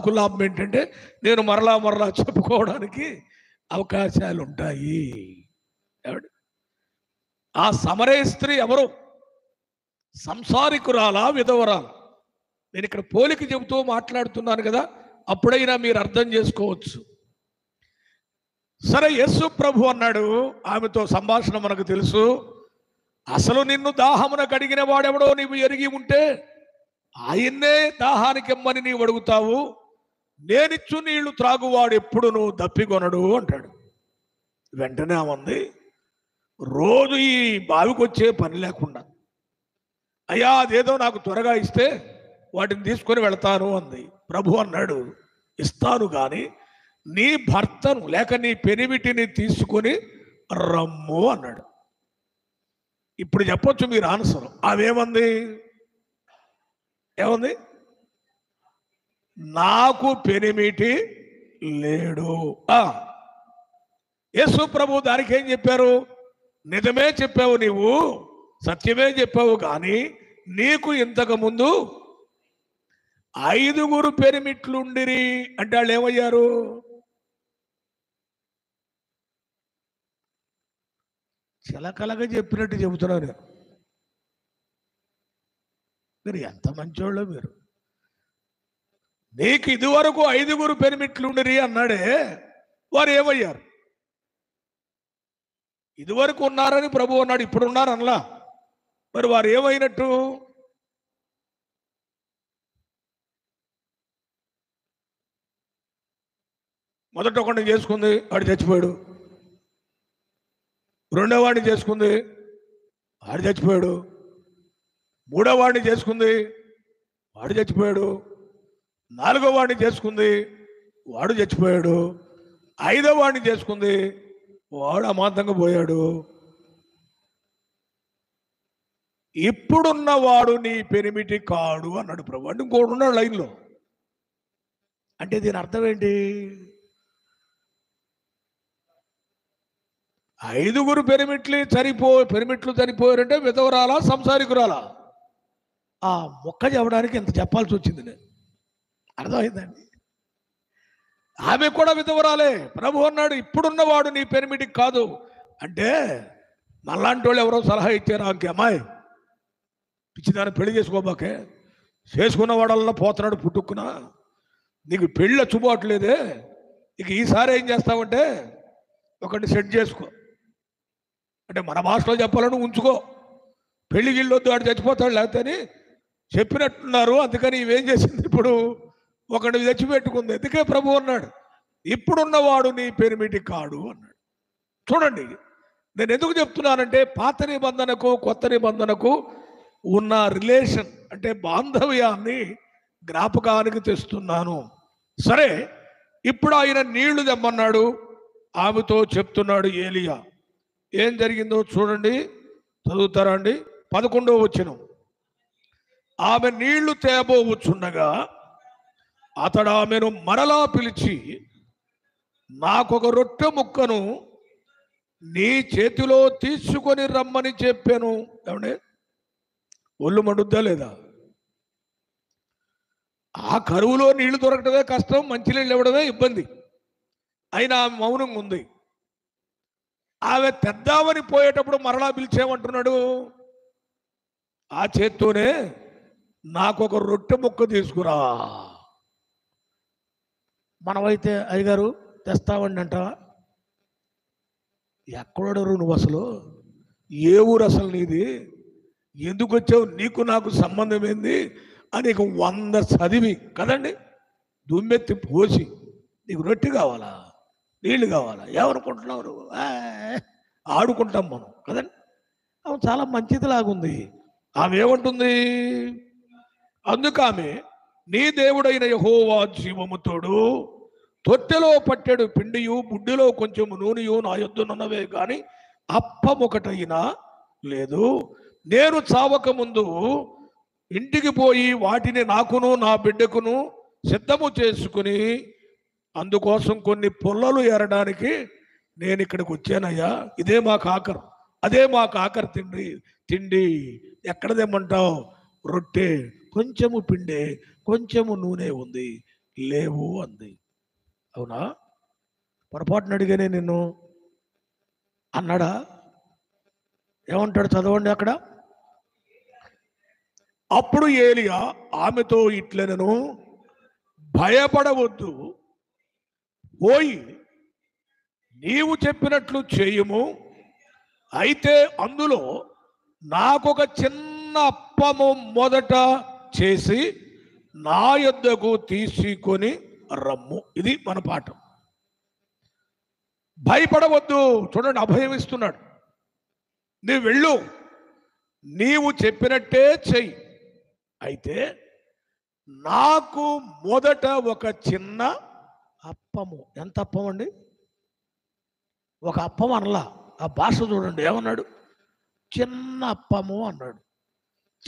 నాకు లాభం ఏంటంటే నేను మరలా చెప్పుకోవడానికి అవకాశాలు ఉంటాయి. ఆ సమరయ స్త్రీ ఎవరు? సంసారికురాలా, విధవరాలు? నేను ఇక్కడ పోలిక చెబుతూ మాట్లాడుతున్నాను కదా, అప్పుడైనా మీరు అర్థం చేసుకోవచ్చు. సరే, యేసు ప్రభు అన్నాడు, ఆమెతో సంభాషణ మనకు తెలుసు. అసలు నిన్ను దాహమున కడిగిన వాడెవడో నీవు ఎరిగి ఉంటే ఆయన్నే దాహానికి ఇమ్మని నీవు అడుగుతావు. నేనిచ్చు నీళ్లు త్రాగువాడు ఎప్పుడు నువ్వు దప్పికొనడు అంటాడు. వెంటనే ఆమంది, రోజు ఈ బావికి వచ్చే పని లేకుండా అయ్యా అదేదో నాకు త్వరగా ఇస్తే వాటిని తీసుకొని వెళతాను అంది. ప్రభు అన్నాడు, ఇస్తాను కానీ నీ భర్తను లేక నీ పెనిమిటిని తీసుకొని రమ్ము అన్నాడు. ఇప్పుడు చెప్పొచ్చు మీరు ఆన్సర్. అవేమంది? ఏమంది? నాకు పెనిమిటి లేడు. యేసు ప్రభు దానికి ఏం చెప్పారు? నిజమే చెప్పావు, నీవు సత్యమే చెప్పావు, కానీ నీకు ఇంతకు ముందు 5 పెనిమిట్లుండిరి అంటే వాళ్ళు ఏమయ్యారు? చిలకలగా చెప్పినట్టు చెబుతున్నారు. మీరు ఎంత మంచోళ్ళో మీరు. నీకు ఇదివరకు 5 పెనిమిట్లుండిరి అన్నాడే, వారు ఏమయ్యారు? ఇదివరకు ఉన్నారని ప్రభు అన్నాడు, ఇప్పుడు ఉన్నారనలా. మరి వారు ఏమైనట్టు? మొదట ఒకడిని చేసుకుంది, వాడు చచ్చిపోయాడు. రెండో వాడిని చేసుకుంది, వాడు చచ్చిపోయాడు. మూడో వాడిని చేసుకుంది, వాడు చచ్చిపోయాడు. 4వ వాడిని చేసుకుంది, వాడు చచ్చిపోయాడు. 5వ వాడిని చేసుకుంది, వాడు అమాంతంగా పోయాడు. ఇప్పుడున్నవాడు నీ పెనిమిటి కాడు అన్నాడు ప్రభు. అంటే ఇంకోడు ఉన్నాడు లైన్లో. అంటే దీని అర్థం ఏంటి? 5 పెనిమిట్లు చనిపోయారంటే విధవరాలా, సంసారికురాలా? ఆ మొక్క చెప్పడానికి ఎంత చెప్పాల్సి వచ్చింది. నేను అర్థమైందండి. ఆమె కూడా విధవరాలే. ప్రభు అన్నాడు, ఇప్పుడున్నవాడు నీ పెనిమిటికి కాదు. అంటే మళ్ళాంటి వాళ్ళు ఎవరో సలహా ఇచ్చారు, ఆమెకి, అమ్మాయి పిచ్చిదాన్ని పెళ్లి చేసుకోబాకే, చేసుకున్న వాడల్లా పోతున్నాడు పుట్టుక్కున, నీకు పెళ్ళి చుబాట్లేదే, ఇక ఈసారి ఏం చేస్తావంటే ఒకటి సెట్ చేసుకో. అంటే మన భాషలో చెప్పాలని ఉంచుకో, పెళ్లి గిళ్ళొద్దు, వాడు చచ్చిపోతాడు లేకపోతే చెప్పినట్టున్నారు. అందుకని ఇవేం చేసింది, ఇప్పుడు ఒకటి తెచ్చిపెట్టుకుంది. అందుకే ప్రభు అన్నాడు, ఇప్పుడున్నవాడు నీ పెనిమిటి కాడు అన్నాడు. చూడండి, నేను ఎందుకు చెప్తున్నానంటే పాత నిబంధనకు కొత్త నిబంధనకు ఉన్న రిలేషన్, అంటే బాంధవ్యాన్ని జ్ఞాపకానికి తెస్తున్నాను. సరే, ఇప్పుడు ఆయన నీళ్లు తెమ్మన్నాడు. ఆమెతో చెప్తున్నాడు ఏలియా. ఏం జరిగిందో చూడండి, చదువుతారా అండి? 11వ వచనం. ఆమె నీళ్లు తేబోవచ్చుండగా అతడు ఆమెను మరలా పిలిచి, నాకొక రొట్టె ముక్కను నీ చేతిలో తీసుకొని రమ్మని చెప్పాను. ఏమండి, ఒళ్ళు మండుద్దా లేదా? ఆ కరువులో నీళ్లు దొరకటమే కష్టం, మంచినీళ్ళు ఇవ్వడమే ఇబ్బంది. అయినా ఆమె మౌనంగా ఉంది. ఆమె తెద్దామని పోయేటప్పుడు మరలా పిలిచేమంటున్నాడు, ఆ చేత్తోనే నాకొక రొట్టె ముక్క తీసుకురా. మనమైతే అయ్యగారు తెస్తామండి అంటావా? ఎక్కడోడరు నువ్వు అసలు? ఏ ఊరు అసలు నీది? ఎందుకు వచ్చావు? నీకు నాకు సంబంధం ఏంది అని 100 చదివి కదండి దుమ్మెత్తి పోసి, నీకు రొట్టె కావాలా, నీళ్ళు కావాలా, ఏమనుకుంటున్నావు నువ్వు? ఆడుకుంటాం మనం కదండి. ఆమె చాలా మంచిది లాగుంది. ఆమె ఏమంటుంది? అందుకు ఆమె, నీ దేవుడైన యెహోవా జీవముతోడు తొట్టెలో పట్టెడు పిండియు బుడ్డిలో కొంచెం నూనెయు నా యొద్దనున్నవే కానీ అప్పమొకటైనా లేదు. నేను చావక ముందు ఇంటికి పోయి వాటిని నాకును నా బిడ్డకును సిద్ధము చేసుకుని అందుకోసం కొన్ని పుల్లలు ఏరడానికి నేను ఇక్కడికి వచ్చానయ్యా. ఇదే మాకు ఆఖరు, అదే మాకు ఆఖరి తిండి. ఎక్కడ తెమ్మంటావు? రొట్టె, కొంచెము పిండి, కొంచెము నూనె ఉంది. లేవు అంది. అవునా? పొరపాటున అడిగానే నిన్ను అన్నాడా? ఏమంటాడు చదవండి అక్కడ. అప్పుడు ఏలియా ఆమెతో ఇట్లనెను, భయపడవద్దు, పోయి నీవు చెప్పినట్లు చేయుము. అయితే అందులో నాకొక చిన్న అప్పము మొదట చేసి నా యొద్దకు తీసుకొని రమ్ము. ఇది మన పాఠం. భయపడవద్దు. చూడండి, అభయం ఇస్తున్నాడు. నీవు వెళ్ళు, నీవు చెప్పినట్టే చెయ్యి. అయితే నాకు మొదట ఒక చిన్న అప్పము. ఎంత అప్పం అండి? ఒక అప్పం అనలా. ఆ భాష చూడండి, ఏమన్నాడు? చిన్న అప్పము అన్నాడు.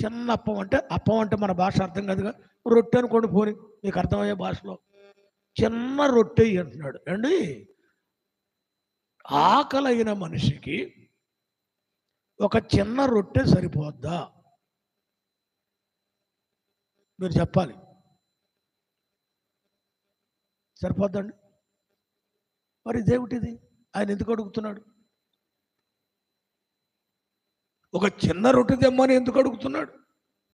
చిన్న అప్పం అంటే, అప్పం అంటే మన భాష అర్థం కాదుగా. రొట్టె అనుకోండి, పోని మీకు అర్థమయ్యే భాషలో చిన్న రొట్టె అంటున్నాడు అండి. ఆకలైన మనిషికి ఒక చిన్న రొట్టె సరిపోద్దా? మీరు చెప్పాలి. సరిపోద్దండి? మరి ఇదేమిటిది? ఆయన ఎందుకు అడుగుతున్నాడు? ఒక చిన్న రొట్టె తెమ్మని ఎందుకు అడుగుతున్నాడు?